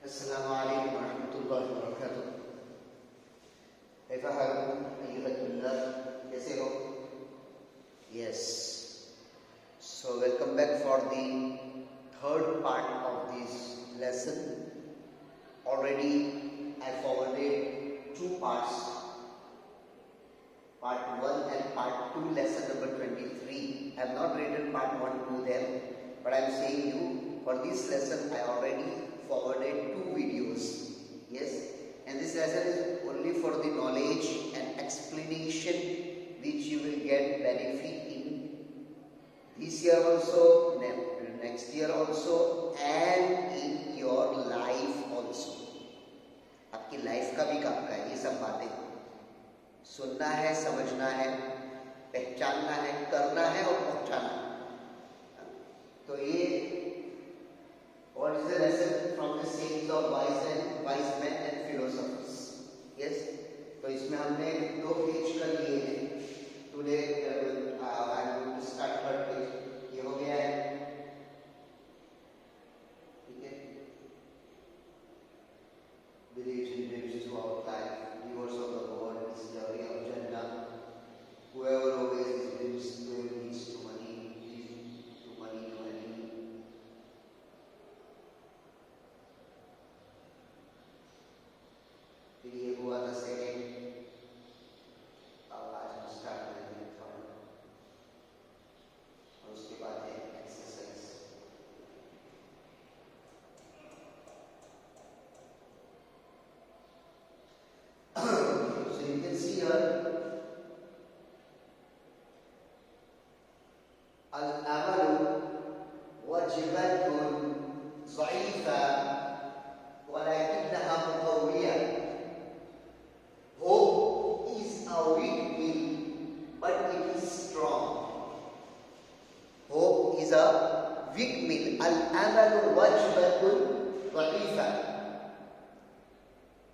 अस्सलामु अलैकुम वरहमतुल्लाहि वबरकातुह। कैफा हालुकुम अय्युहल तुल्लाब, कैसे हो? Yes. So welcome back for the third part of this lesson. Already I forwarded two parts, part 1 and part 2, lesson number 23. I have not written part 1 to them, but I am saying you for this lesson I already forwarded 2 videos. Yes, and this lesson is only for the knowledge and explanation which you will get benefit in this year also, next year also, and in your life also. आपकी life का भी काम का है ये सब बातें सुनना है, समझना है, पहचानना है, करना है और पहुंचाना है। तो ये what is the lesson from the sayings of wise men and philosophers? Yes, तो इसमें हमने 2 पेज कर लिए हैं। Today I am going to start third page. ये हो गया है, ठीक है। Beliefs and dreams throughout life, rivers of the world, discovery of Jannah. Whoever obeys his dreams, whoever leads to money, to money. फिर ये हुआ था सेकेंड। अब आज हम स्टार्ट करेंगे थर्ड, और उसके बाद है exercise. So you can see here al-amalu wajibatun dha'ifa walakinnaha muqawwiyah. Hope is a weak will, but it is strong. Hope is a weak will. Al-amalu wajibatun dha'ifa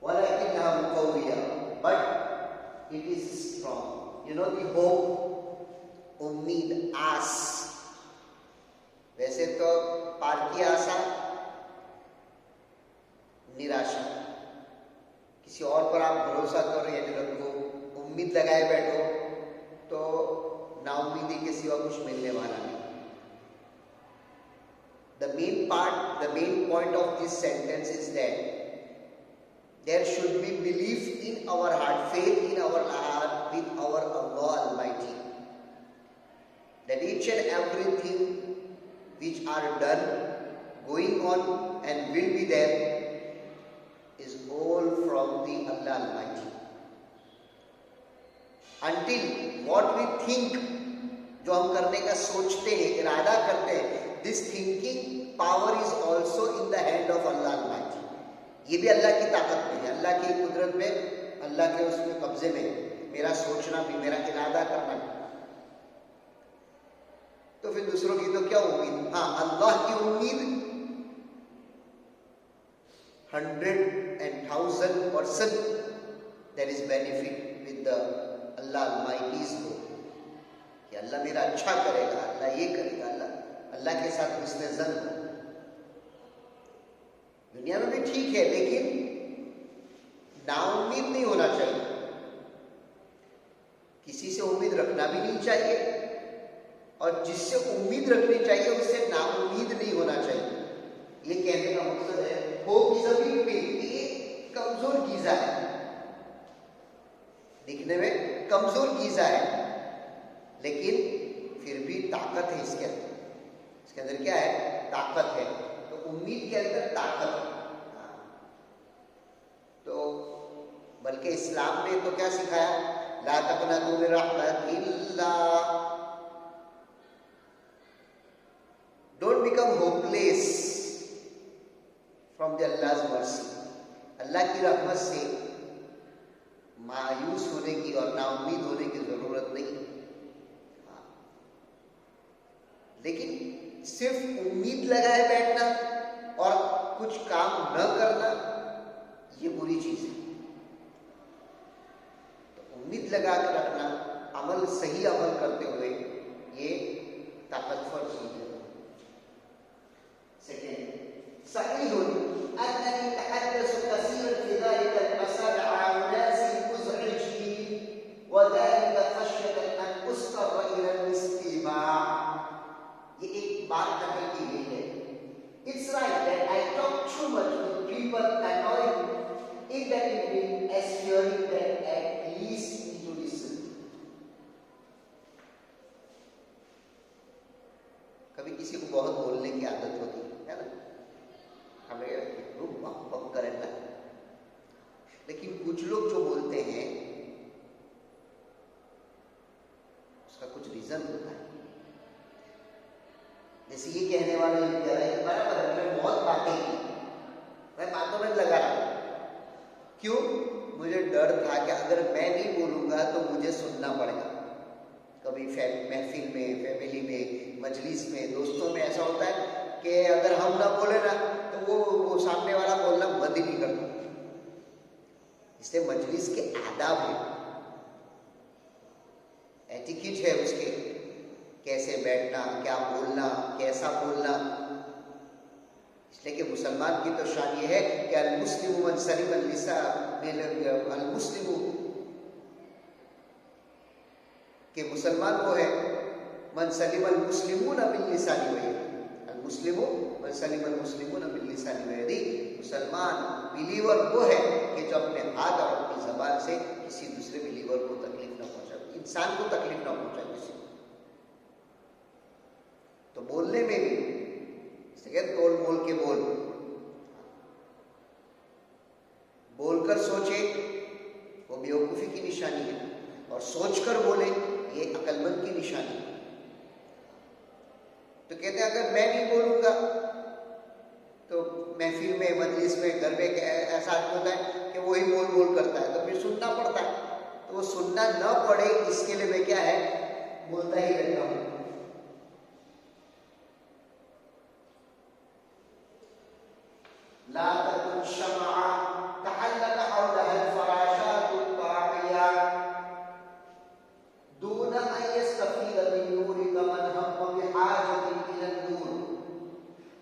walakinnaha muqawwiyah, but it is strong. You know the hope, उम्मीद, आस। वैसे तो पार की आशा, निराशा। किसी और पर आप भरोसा करो यानी रखो, उम्मीद लगाए बैठो तो नाउम्मीदी के सिवा कुछ मिलने वाला नहीं। The main point of this sentence is that there should be belief in our heart, faith in our heart with our Allah Almighty, that each and everything which are done, going on and will be there is all from the Allah Almighty. Until what we think, जो हम करने का सोचते हैं, इरादा करते हैं, this thinking power is also in the hand of Allah Almighty. ये भी अल्लाह की ताकत में है, अल्लाह की कुदरत में, अल्लाह के उसमें कब्जे में मेरा सोचना भी, मेरा इरादा करना भी। तो फिर दूसरों की तो क्या उम्मीद? हाँ, अल्लाह की उम्मीद 100,000% there is benefit with the Allah Almighty's hope कि अल्लाह मेरा अच्छा करेगा, अल्लाह ये करेगा, अल्लाह के साथ हुस्न ज़न हो। दुनिया में भी ठीक है, लेकिन नाउम्मीद नहीं होना चाहिए। किसी से उम्मीद रखना भी नहीं चाहिए, और जिससे उम्मीद रखनी चाहिए उससे नाउम्मीद नहीं होना चाहिए। ये कहने का मकसद है hope is a weak will, ये कमजोर गीजा है, दिखने में कमजोर गीजा है, लेकिन फिर भी ताकत है इसके अंदर। इसके अंदर क्या है? ताकत है। तो उम्मीद के अंदर ताकत है। तो बल्कि इस्लाम ने तो क्या सिखाया? ला तक़नतू मिन रहमतिल्लाह, don't become hopeless from the Allah's mercy. अल्लाह की रहमत से मायूस होने की और नाउम्मीद होने की जरूरत नहीं। हाँ, लेकिन सिर्फ उम्मीद लगाए बैठना और कुछ काम न करना ये बुरी चीज है। तो उम्मीद लगा कर रखना, अमल, सही अमल करते हुए, ये ताकतवर चीज है। Second, सही होनी, बात नकल की गई है. It's right that I talk too much with people annoying if that it will assuring that at least me to listen. कभी किसी को बहुत बोलने की आदत होती है ना, हमें लोग बक बक करेगा, लेकिन कुछ लोग जो बोलते हैं उसका कुछ रीजन होता है. जैसे ये कहने वाला ये कह रहा है बराबर है, मैंने बहुत बातें की, मैं बातों में लगा रहा. क्यों? मुझे डर था कि अगर मैं नहीं बोलूंगा तो मुझे सुनना पड़ेगा. कभी महफिल में, फैमिली में, मजलिस में, दोस्तों में ऐसा होता है कि अगर हम ना बोले ना तो वो सामने वाला बोलना बंद ही नहीं करता. इसलिए मजलिस के आदाब है, एटिकेट है उसके, कैसे बैठना, क्या बोलना, कैसा बोलना. इसलिए कि मुसलमान की तो शान ये है कि अल मुस्लिमु मन सलिम अल मुस्लिमु, कि मुसलमान वो है मन सलिम अल मुस्लिमून मिन लिसानी व यदी. अल मुस्लिमु मन सलिम अल मुस्लिमून मिन लिसानी व यदी. मुसलमान बिलीवर वो है कि जो अपने हाथ और अपनी जबान से किसी दूसरे बिलीवर को तकलीफ न पहुंचाए, इंसान को तकलीफ न पहुंचाए किसी को. तो बोलने में भी तोड़ मोल के बोलकर सोचे वो बेवकूफी की निशानी है, और सोचकर बोले ये अक्लमंद की निशानी है. तो कहते हैं अगर मैं नहीं बोलूंगा तो महफिल में, मजलिस में, घर में ऐसा होता है कि वही बोल करता है, तो फिर सुनना पड़ता है. तो वो सुनना न पड़े इसके लिए मैं क्या है, बोलता ही रहता हूं. ला तकुन शमआ तहल्लक हौलहा अल-फराशात अल-ताहिया दून अन यस्तफीद मिन नूरिका मन हम्म बिहाजतिन इला नूर.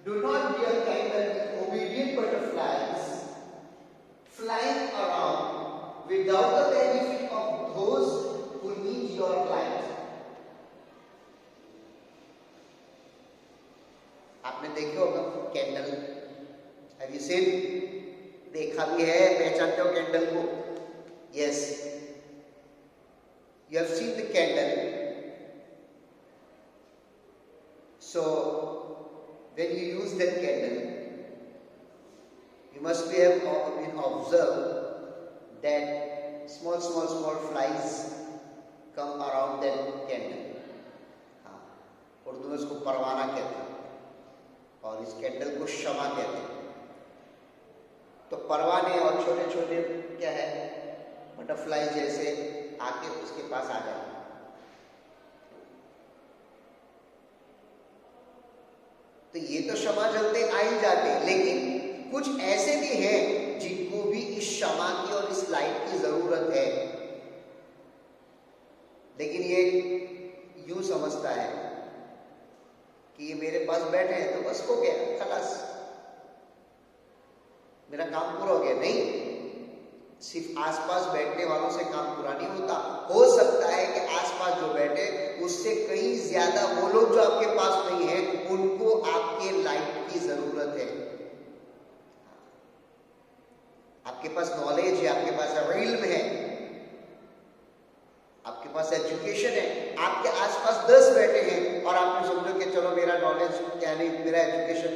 Do not be a candle with obedient butterflies flying around without the benefit of those who need your light. आपने देखे होगा कैंडल, Have you seen? देखा भी है, पहचानते हो कैंडल को? Yes. You have seen the candle. So, when you use that candle, you must have been observed that small flies come around that candle. हाँ, उर्दू में उसको परवाना कहते हैं और इस कैंडल को शमा कहते हैं. तो परवाने और छोटे छोटे क्या है, बटरफ्लाई जैसे आके उसके पास आ जाते हैं. तो ये तो शमा जलते आ ही जाते हैं, लेकिन कुछ ऐसे भी हैं जिनको भी इस शमा की और इस लाइट की जरूरत है. लेकिन ये यूं समझता है कि ये मेरे पास बैठे हैं तो बस हो गया, खलास मेरा काम पूरा हो गया. नहीं, सिर्फ आसपास बैठने वालों से काम पूरा नहीं होता. हो सकता है कि आसपास जो बैठे उससे कहीं ज्यादा वो लोग जो आपके पास नहीं है उनको आपके लाइट की जरूरत है. आपके पास नॉलेज है, आपके पास इल्म है, आपके पास एजुकेशन है, आपके आसपास 10 बैठे हैं और आपने समझो कि चलो मेरा नॉलेज यानी मेरा एजुकेशन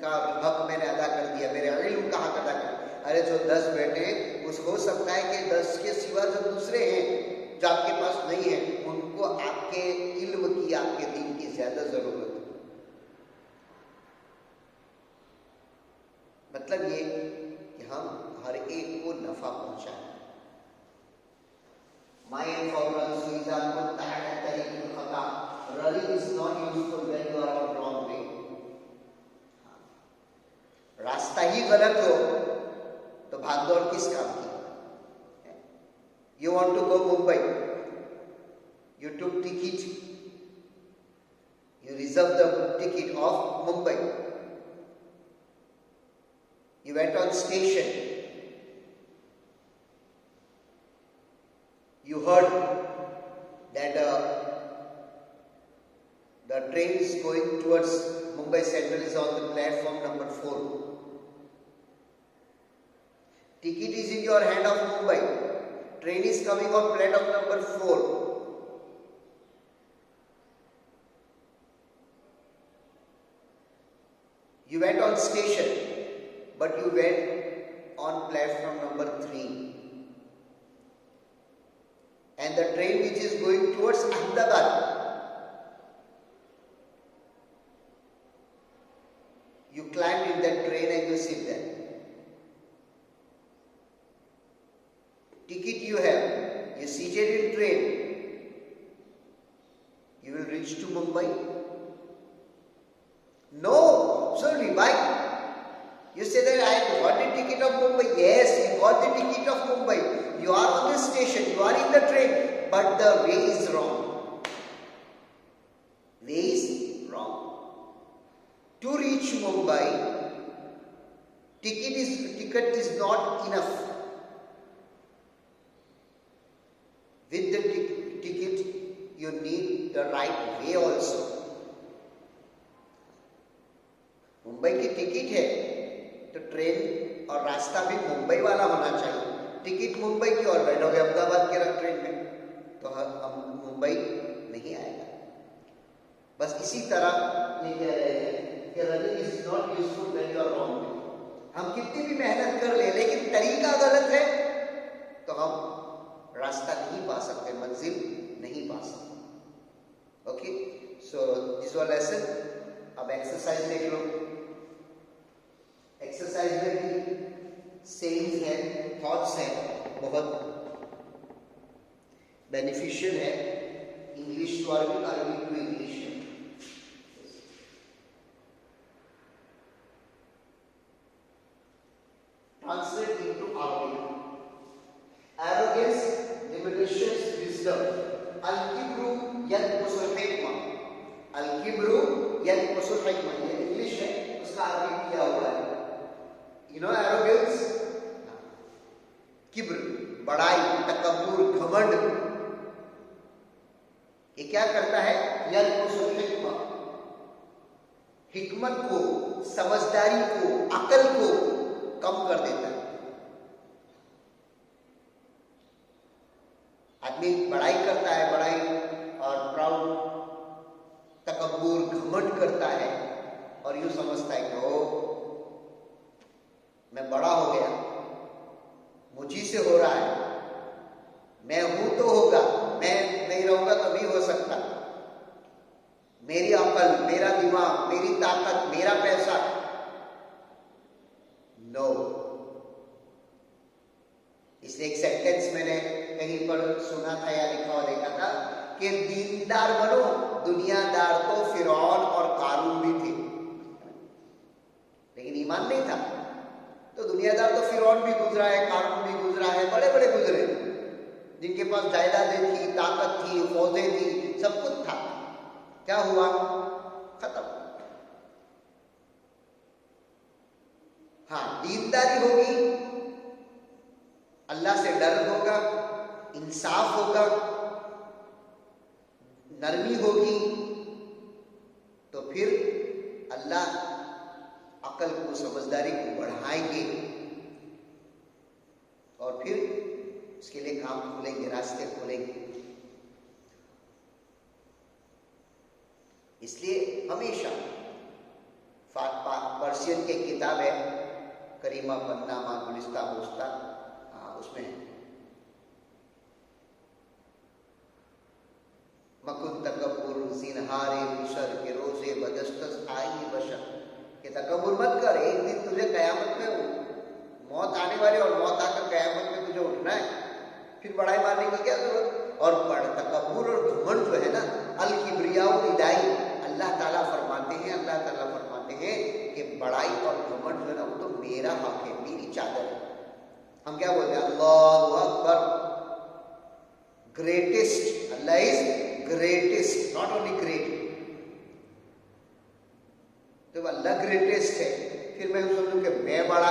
का हक मैंने अदा कर दिया, मेरे इल्म का हक अदा कर दिया. अरे जो 10 बैठे उस हो सकता है कि 10 के सिवा जो दूसरे हैं जो आपके पास नहीं है उनको आपके इल्म की, आपके दीन की ज्यादा जरूरत है. मतलब ये कि हम हर एक को नफा पहुंचाएं. My informants is running is not useful when you are on wrong way. रास्ता ही गलत हो तो भागदौड़ किस काम की? You want to go Mumbai, you took ticket, you reserved the ticket of Mumbai, you went on station, you heard that the train is going towards Mumbai Central is on the platform number 4. Ticket is in your hand of Mumbai. Train is coming on platform number 4. You went on station, but you went on platform number 3. And the train which is going towards Ahmedabad, you climbed in that train and you sit there. Ticket you have, you seated in train. You will reach to Mumbai? No, absolutely. Why? You say that I got the ticket of Mumbai. Yes, you got the ticket of Mumbai. You are on the station, you are in the train, but the way is wrong. Way is wrong. To reach Mumbai, ticket is not enough. With the ticket, you need the right way also. Mumbai की ticket है तो train और रास्ता भी मुंबई वाला होना चाहिए. Ticket Mumbai की और बैठोगे अहमदाबाद के ट्रेन में तो हम मुंबई नहीं आएगा. बस इसी तरह ये कह रहे हैं कि running is not useful when you are wrong. हम कितनी भी मेहनत कर ले लेकिन तरीका गलत है तो हम रास्ता नहीं पा सकते, मंजिल नहीं पा सकते. Okay, so this was lesson. अब एक्सरसाइज देख लो. एक्सरसाइज में भी सेइंग्स है, थॉट्स है, बहुत बेनिफिशियल है. इंग्लिश टू अरबी, अरबी टू इंग्लिश है. Translate into Arabic. Arrogance diminishes wisdom. Al-kibru yanqusul hikma. Al-kibru yanqusul hikma. ये इंग्लिश है, उसका अरबी किया हुआ है. You know arrogance? किब्र, बड़ाई, तकब्बुर, घमंड. ये क्या करता है? yanqusul hikma. हिकमत को, समझदारी को, अकल को कम कर देता है. आदमी बड़ाई करता है, बड़ाई और प्राउड, तकब्बुर, घमंड करता है और यूं समझता है कि ओ मैं बड़ा हो गया, मुझी से हो रहा है, मैं हूं तो होगा, मैं नहीं रहूंगा तो नहीं हो सकता. मेरी अकल, मेरा दिमाग, मेरी ताकत, मेरा पैसा. नो. इसलिए एक सेंटेंस मैंने कहीं पर सुना था या लिखा हुआ देखा था कि दीनदार बनो, दुनियादार तो फिरौन और कारून भी थे, लेकिन ईमान नहीं था. तो दुनियादार तो फिरौन भी गुजरा है, कारून भी गुजरा है, बड़े बड़े गुजरे, जिनके पास जायदादें थी, ताकत थी, फौजें थी, सब कुछ था. क्या हुआ? खत्म. हाँ, दीनदारी होगी, अल्लाह से डर होगा, इंसाफ होगा, नरमी होगी, तो फिर अल्लाह अकल को, समझदारी को बढ़ाएंगे और फिर उसके लिए काम खोलेंगे, रास्ते खोलेंगे. इसलिए हमेशा पर्शियन की किताब है करीमा पन्नामा गुलिस्ता बोस्ता, उसमें मकुन तकब्बुर ज़िनहारे बिशर के रोजे बदस्तस आई बशर, कि तकब्बुर मत कर, एक दिन तुझे कयामत में मौत आने वाली और मौत आकर कयामत में तुझे उठना है, फिर बड़ाई मारने की क्या जरूरत. और तकब्बुर और घमंड जो है ना, अल किब्रियाउ रिदाई, अल्लाह ताला फरमाते हैं कि बड़ाई और घमंड जो है ना, वो तो मेरा हक है, मेरी चादर है. हम क्या बोलते हैं? अल्लाहु Akbar, greatest. Allah is greatest, not only great. तो अल्लाह ग्रेटेस्ट है, फिर मैं समझूं कि मैं बड़ा,